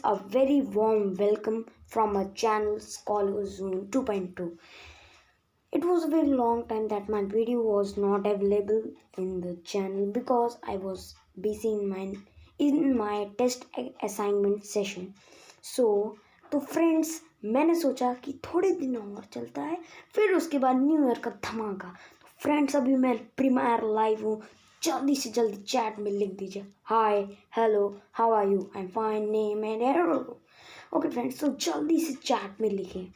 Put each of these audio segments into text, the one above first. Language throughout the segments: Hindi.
a very warm welcome from a channel Scholar Zone 2.2. It was a very long time that my video was not available in the channel because I was busy in my test assignment session. तो फ्रेंड्स, मैंने सोचा कि थोड़े दिन और चलता है, फिर उसके बाद न्यू ईयर का धमाका। तो फ्रेंड्स, अभी मैं प्रीमियर लाइव हूँ, जल्दी से जल्दी चैट में लिख दीजिए hi, hello, how are you, I am fine, name and error. Okay friends, तो जल्दी से चैट में लिखिए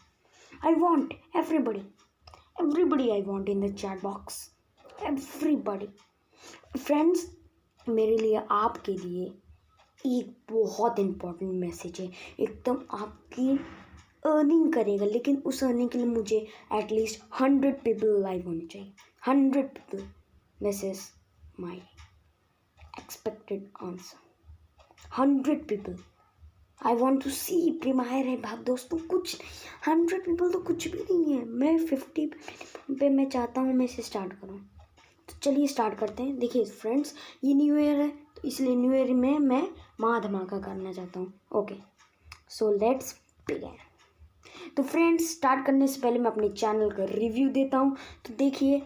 I want everybody I want in the chat box, everybody। Friends, मेरे लिए, आपके लिए एक बहुत इम्पोर्टेंट मैसेज है, एकदम आपकी अर्निंग करेगा, लेकिन उस अर्निंग के लिए मुझे एटलीस्ट 100 पीपल लाइव होने चाहिए। 100 people, this is my expected answer. 100 people I want to see premiere है भाग दोस्तों, कुछ 100 पीपल तो कुछ भी नहीं है। मैं 50 पे मैं चाहता हूँ मैं इसे स्टार्ट करूँ। तो चलिए स्टार्ट करते हैं। देखिए फ्रेंड्स, ये न्यू ईयर है, तो इसलिए न्यू ईयर में मैं महा धमाका करना चाहता हूँ। Okay, so let's begin. तो फ्रेंड्स, स्टार्ट करने से पहले मैं अपने चैनल का रिव्यू देता हूँ। तो देखिए,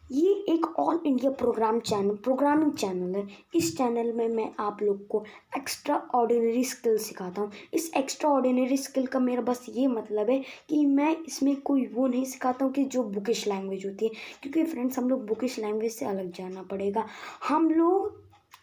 ये एक ऑल इंडिया प्रोग्रामिंग चैनल है। इस चैनल में मैं आप लोग को एक्स्ट्रा ऑर्डिनरी स्किल सिखाता हूँ। इस एक्स्ट्रा ऑर्डिनरी स्किल का मेरा बस ये मतलब है कि मैं इसमें कोई वो नहीं सिखाता हूँ कि जो बुकिश लैंग्वेज होती है, क्योंकि फ्रेंड्स, हम लोग बुकिश लैंग्वेज से अलग जाना पड़ेगा। हम लोग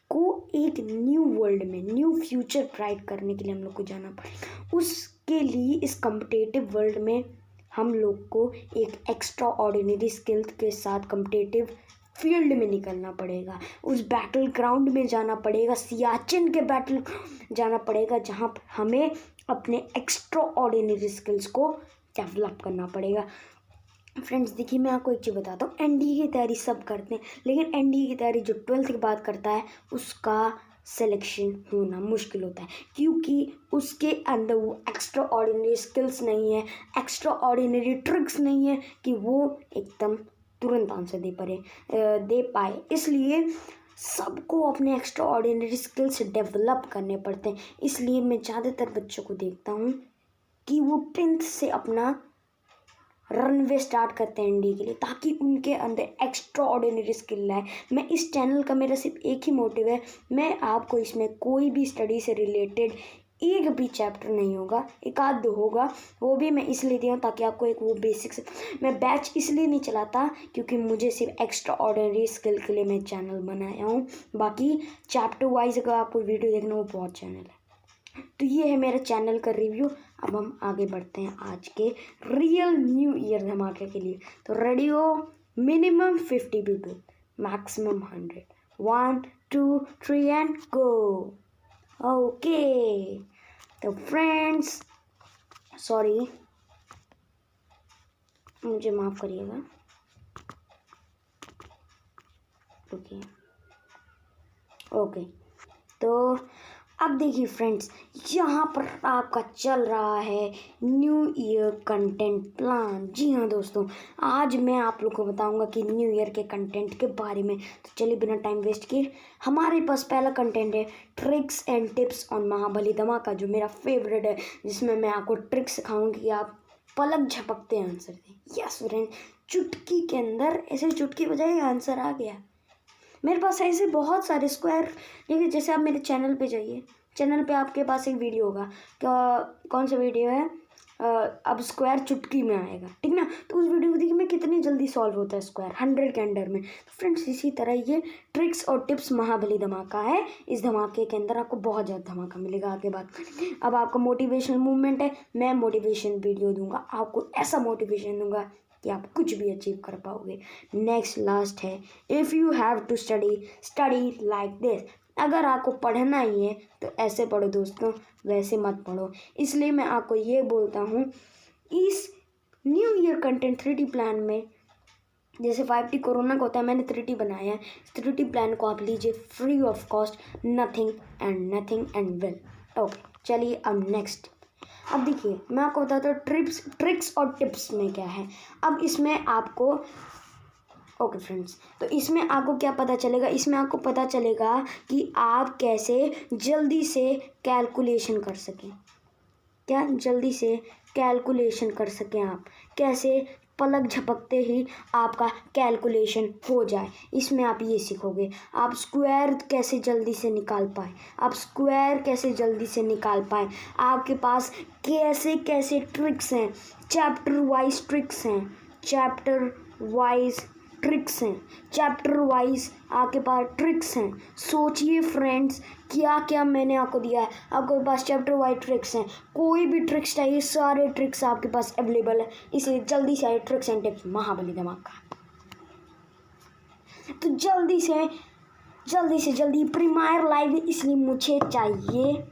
को एक न्यू वर्ल्ड में न्यू फ्यूचर ब्राइट करने के लिए हम लोग को जाना पड़ेगा। उसके लिए इस कॉम्पिटिटिव वर्ल्ड में हम लोग को एक एक्स्ट्रा ऑर्डिनरी स्किल के साथ कॉम्पिटिटिव फील्ड में निकलना पड़ेगा। उस बैटल ग्राउंड में जाना पड़ेगा, सियाचिन के बैटल जाना पड़ेगा, जहाँ पर हमें अपने एक्स्ट्रा ऑर्डिनरी स्किल्स को डेवलप करना पड़ेगा। फ्रेंड्स देखिए, मैं आपको एक चीज़ बताता हूँ। एनडीए की तैयारी सब करते हैं, लेकिन एनडीए की तैयारी जो 12th के बाद करता है, उसका सिलेक्शन होना मुश्किल होता है, क्योंकि उसके अंदर वो एक्स्ट्रा ऑर्डिनरी स्किल्स नहीं है, एक्स्ट्रा ऑर्डिनरी ट्रिक्स नहीं है कि वो एकदम तुरंत आंसर दे पाए। इसलिए सबको अपने एक्स्ट्रा ऑर्डिनरी स्किल्स डेवलप करने पड़ते हैं। इसलिए मैं ज़्यादातर बच्चों को देखता हूँ कि वो 10th से अपना रनवे स्टार्ट करते हैं एनडी के लिए, ताकि उनके अंदर एक्स्ट्रा ऑर्डिनरी स्किल लाए। मैं इस चैनल का मेरा सिर्फ एक ही मोटिव है, मैं आपको इसमें कोई भी स्टडी से रिलेटेड एक भी चैप्टर नहीं होगा, एक आध दो होगा, वो भी मैं इसलिए दिया हूँ ताकि आपको एक वो बेसिक्स। मैं बैच इसलिए नहीं चलाता क्योंकि मुझे सिर्फ एक्स्ट्रा ऑर्डिनरी स्किल के लिए मैं चैनल बनाया हूँ। बाकी चैप्टर वाइज अगर आपको वीडियो देखना, वो बहुत चैनल है। तो ये है मेरा चैनल का रिव्यू। अब हम आगे बढ़ते हैं आज के रियल न्यू ईयर धमाके के लिए। तो रेडी हो? Minimum 50 people, maximum 100। 1 2 3 and go. Okay, तो फ्रेंड्स, सॉरी, मुझे माफ़ करिएगा। ओके, तो अब देखिए फ्रेंड्स, यहाँ पर आपका चल रहा है न्यू ईयर कंटेंट प्लान। जी हाँ दोस्तों, आज मैं आप लोग को बताऊंगा कि न्यू ईयर के कंटेंट के बारे में। तो चलिए बिना टाइम वेस्ट किए, हमारे पास पहला कंटेंट है ट्रिक्स एंड टिप्स ऑन महाबली धमाका, जो मेरा फेवरेट है, जिसमें मैं आपको ट्रिक्स सिखाऊंगी कि आप पलक झपकते आंसर दें। यस फ्रेंड, चुटकी के अंदर ऐसे चुटकी बजाए आंसर आ गया। मेरे पास ऐसे बहुत सारे स्क्वायर, देखिए, जैसे आप मेरे चैनल पे जाइए, चैनल पे आपके पास एक वीडियो होगा, कौन सा वीडियो है, अब स्क्वायर चुटकी में आएगा, ठीक ना। तो उस वीडियो को देखिए मैं कितनी जल्दी सॉल्व होता है स्क्वायर 100 के अंडर में। तो फ्रेंड्स, इसी तरह ये ट्रिक्स और टिप्स महाबली धमाका है। इस धमाके के अंदर आपको बहुत ज़्यादा धमाका मिलेगा। आगे बात करेंगे। अब आपका मोटिवेशनल मूवमेंट है, मैं मोटिवेशन वीडियो दूंगा, आपको ऐसा मोटिवेशन दूंगा कि आप कुछ भी अचीव कर पाओगे। नेक्स्ट लास्ट है, if you have to study like this. अगर आपको पढ़ना ही है तो ऐसे पढ़ो दोस्तों, वैसे मत पढ़ो। इसलिए मैं आपको ये बोलता हूँ, इस new year content 3D plan में, जैसे 5T कोरोना का होता है, मैंने 3D बनाया है। 3D प्लान को आप लीजिए free of cost, nothing and well. Okay, चलिए अब नेक्स्ट। अब देखिए, मैं आपको बताता हूँ ट्रिक्स और टिप्स में क्या है। अब इसमें आपको ओके फ्रेंड्स, तो इसमें आपको क्या पता चलेगा, इसमें आपको पता चलेगा कि आप कैसे जल्दी से कैलकुलेशन कर सकें, क्या जल्दी से कैलकुलेशन कर सकें, आप कैसे पलक झपकते ही आपका कैलकुलेशन हो जाए। इसमें आप ये सीखोगे, आप स्क्वायर कैसे जल्दी से निकाल पाए, आप स्क्वायर कैसे जल्दी से निकाल पाए, आपके पास कैसे कैसे ट्रिक्स हैं, चैप्टर वाइज ट्रिक्स हैं, चैप्टर वाइज ट्रिक्स हैं, चैप्टर वाइज आपके पास ट्रिक्स हैं। सोचिए फ्रेंड्स, क्या क्या मैंने आपको दिया है, आपके पास चैप्टर वाइज ट्रिक्स हैं। कोई भी ट्रिक्स चाहिए, सारे ट्रिक्स आपके पास अवेलेबल है। इसलिए जल्दी से आए ट्रिक्स एंड टिप्स महाबली धमाका। तो जल्दी प्रीमियर लाइव, इसलिए मुझे चाहिए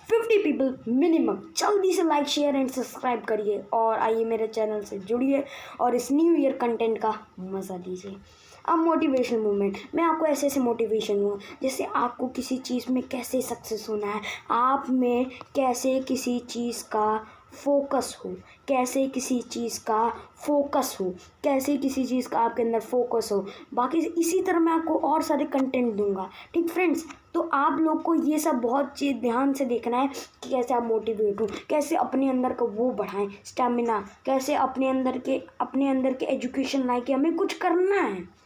50 पीपल मिनिमम। जल्दी से लाइक शेयर एंड सब्सक्राइब करिए और आइए मेरे चैनल से जुड़िए और इस न्यू ईयर कंटेंट का मज़ा लीजिए। अब मोटिवेशन मूवमेंट, मैं आपको ऐसे ऐसे मोटिवेशन दूँ जैसे आपको किसी चीज़ में कैसे सक्सेस होना है, आप में कैसे किसी चीज़ का फोकस हो, कैसे किसी चीज़ का फोकस हो, कैसे किसी चीज़ का आपके अंदर फोकस हो। बाकी इसी तरह मैं आपको और सारे कंटेंट दूंगा, ठीक फ्रेंड्स। तो आप लोग को ये सब बहुत चीज़ ध्यान से देखना है कि कैसे आप मोटिवेट हो, कैसे अपने अंदर का वो बढ़ाएं स्टेमिना, कैसे अपने अंदर के एजुकेशन लाए कि हमें कुछ करना है।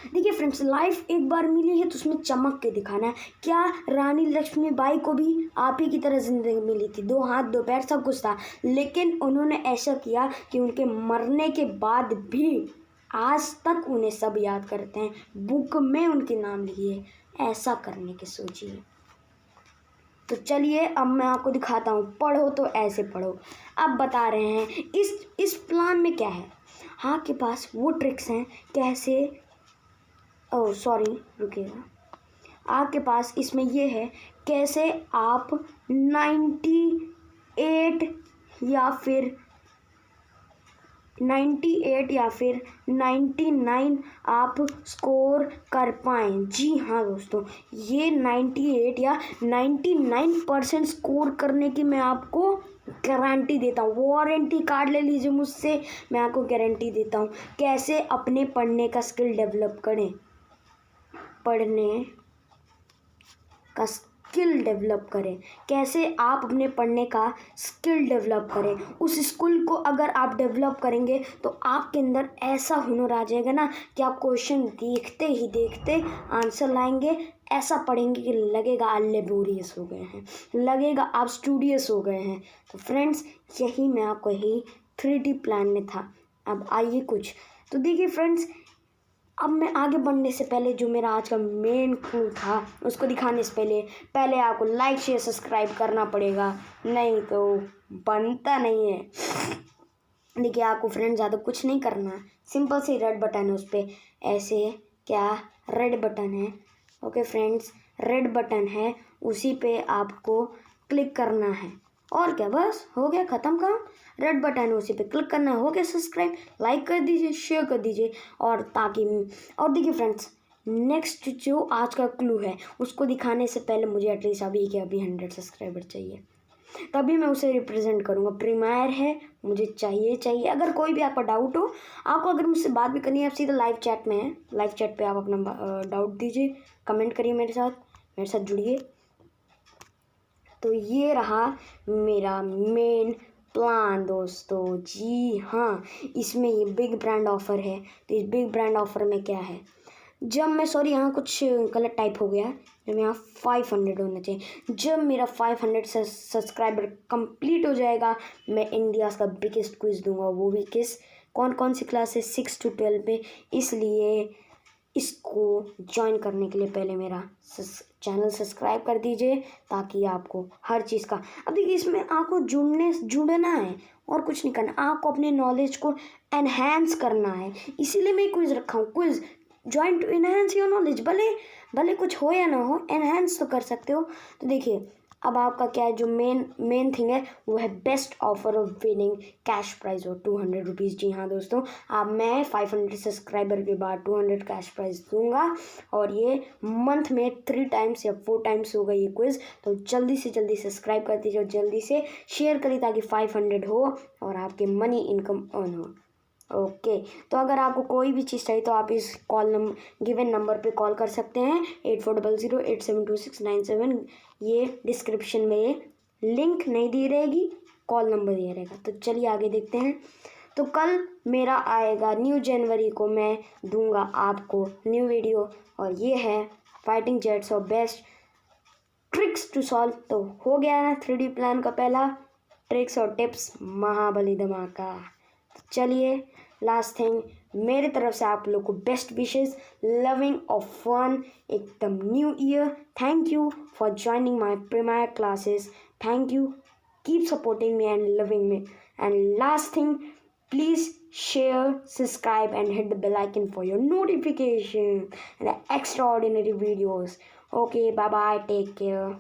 देखिए फ्रेंड्स, लाइफ एक बार मिली है तो उसमें चमक के दिखाना है। क्या रानी लक्ष्मीबाई को भी आप ही की तरह ज़िंदगी मिली थी, 2 हाथ 2 पैर सब कुछ था, लेकिन उन्होंने ऐसा किया कि उनके मरने के बाद भी आज तक उन्हें सब याद करते हैं, बुक में उनके नाम लिखिए। ऐसा करने की सोचिए। तो चलिए अब मैं आपको दिखाता हूँ, पढ़ो तो ऐसे पढ़ो। अब बता रहे हैं इस प्लान में क्या है। हाँ, के पास वो ट्रिक्स हैं कैसे, ओह सॉरी रुकिएगा, आपके पास इसमें ये है कैसे आप 98 या फिर 99 आप स्कोर कर पाएँ। जी हाँ दोस्तों, ये 98 या 99% स्कोर करने की मैं आपको गारंटी देता हूँ। वारंटी कार्ड ले लीजिए मुझसे, मैं आपको गारंटी देता हूँ। कैसे अपने पढ़ने का स्किल डेवलप करें, पढ़ने का स्किल डेवलप करें, कैसे आप अपने पढ़ने का स्किल डेवलप करें। उस स्किल को अगर आप डेवलप करेंगे तो आपके अंदर ऐसा हुनर आ जाएगा ना कि आप क्वेश्चन देखते ही देखते आंसर लाएंगे। ऐसा पढ़ेंगे कि लगेगा आप लेबोरियस हो गए हैं, लगेगा आप स्टूडियस हो गए हैं। तो फ्रेंड्स, यही मैं आपको यही 3D प्लान में था। अब आइए कुछ तो देखिए फ्रेंड्स, अब मैं आगे बढ़ने से पहले जो मेरा आज का मेन क्लू था उसको दिखाने से पहले आपको लाइक शेयर सब्सक्राइब करना पड़ेगा, नहीं तो बनता नहीं है। देखिए आपको फ्रेंड ज़्यादा कुछ नहीं करना, सिंपल सी रेड बटन है, उस पर ऐसे क्या रेड बटन है, ओके फ्रेंड्स, रेड बटन है, उसी पे आपको क्लिक करना है। और क्या, बस हो गया, ख़त्म काम। रेड बटन है, उसी पे क्लिक करना है, हो गया सब्सक्राइब। लाइक कर दीजिए, शेयर कर दीजिए। और देखिए फ्रेंड्स, नेक्स्ट जो आज का क्लू है उसको दिखाने से पहले मुझे एटलीस्ट अभी 100 सब्सक्राइबर चाहिए, तभी मैं उसे रिप्रेजेंट करूँगा। प्रीमियर है, मुझे चाहिए। अगर कोई भी आपका डाउट हो, आपको अगर मुझसे बात भी करनी है, आप सीधा लाइव चैट में है, लाइव चैट पे आप अपना डाउट दीजिए, कमेंट करिए, मेरे साथ जुड़िए। तो ये रहा मेरा मेन प्लान दोस्तों। जी हाँ, इसमें ये बिग ब्रांड ऑफ़र है। तो इस बिग ब्रांड ऑफ़र में क्या है, जब मैं सॉरी यहाँ कुछ गलत टाइप हो गया है, जब यहाँ 500 होना चाहिए। जब मेरा 500 सब्सक्राइबर कंप्लीट हो जाएगा, मैं इंडिया का बिगेस्ट क्विज़ दूंगा। वो भी कौन सी क्लास है, 6 to 12 में। इसलिए इसको ज्वाइन करने के लिए पहले मेरा चैनल सब्सक्राइब कर दीजिए ताकि आपको हर चीज़ का, अब देखिए इसमें आपको जुड़ना है और कुछ नहीं करना, आपको अपने नॉलेज को एनहेंस करना है। इसीलिए मैं क्विज़ रखा हूँ, quiz join to enhance your knowledge. भले कुछ हो या ना हो, एनहेंस तो कर सकते हो। तो देखिए अब आपका क्या है, जो मेन थिंग है वो है best offer of winning cash prize और 200 रुपीज़। जी हाँ दोस्तों, अब मैं 500 सब्सक्राइबर के बाद 200 कैश प्राइज दूंगा और ये मंथ में 3 टाइम्स या 4 टाइम्स होगा ये क्विज़। तो जल्दी से जल्दी सब्सक्राइब कर दीजिए और जल्दी से शेयर करिए ताकि 500 हो और आपके मनी इनकम अर्न हो। ओके, तो अगर आपको कोई भी चीज़ चाहिए तो आप इस गिवन नंबर पे कॉल कर सकते हैं 8400872697। ये डिस्क्रिप्शन में लिंक नहीं दी रहेगी, कॉल नंबर दिया रहेगा। तो चलिए आगे देखते हैं। तो कल मेरा आएगा न्यू जनवरी को, मैं दूंगा आपको न्यू वीडियो, और ये है फाइटिंग जेट्स और बेस्ट ट्रिक्स टू सॉल्व। तो हो गया ना 3D प्लान का पहला ट्रिक्स और टिप्स, महाबली धमाका। तो चलिए लास्ट थिंग, मेरे तरफ से आप लोग को बेस्ट विशेस, लविंग और फन एकदम new year. Thank you for joining my premier classes, thank you, keep supporting me and loving me. And last thing, please share, subscribe and hit the bell icon for your notification and the extraordinary videos. Okay, bye bye, take care.